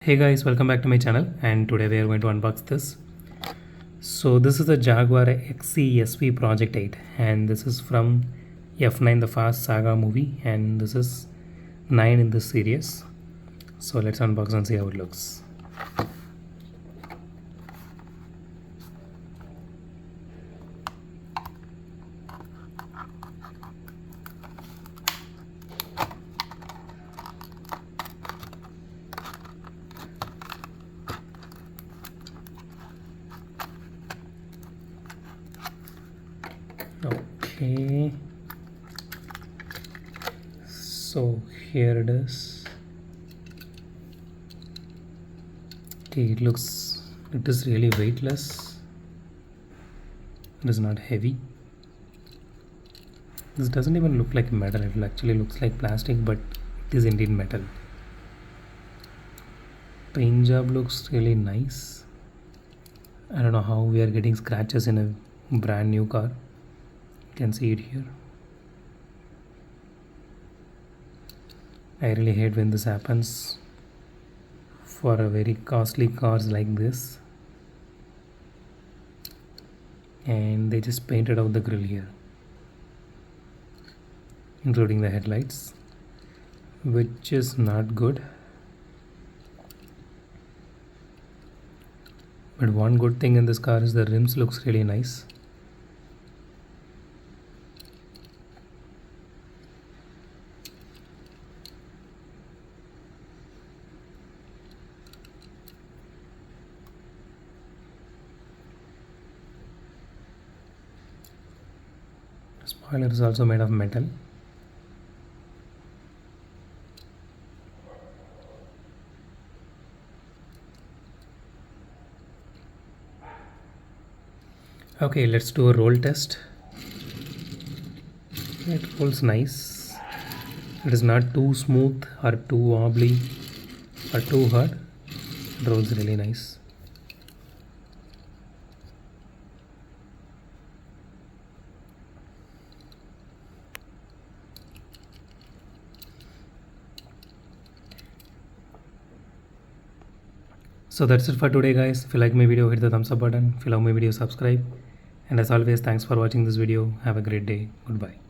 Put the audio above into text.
Hey guys, welcome back to my channel, and today we are going to unbox this. So this is the Jaguar XC Project 8 and this is from F9 the Fast Saga movie, and this is 9 in this series. So let's unbox and see how it looks. Okay, so here it is. Okay, it is really weightless. It is not heavy. This doesn't even look like metal, it actually looks like plastic, but it is indeed metal. Paint job looks really nice. I don't know how we are getting scratches in a brand new car. You can see it here. I really hate when this happens for a very costly cars like this. And they just painted out the grille here, including the headlights, which is not good. But one good thing in this car is the rims looks really nice. Spoiler is also made of metal. Okay, let's do a roll test. It rolls nice. It is not too smooth or too wobbly or too hard. It rolls really nice. So that's it for today guys. If you like my video, hit the thumbs up button. If you love my video, subscribe. And as always, thanks for watching this video. Have a great day. Goodbye.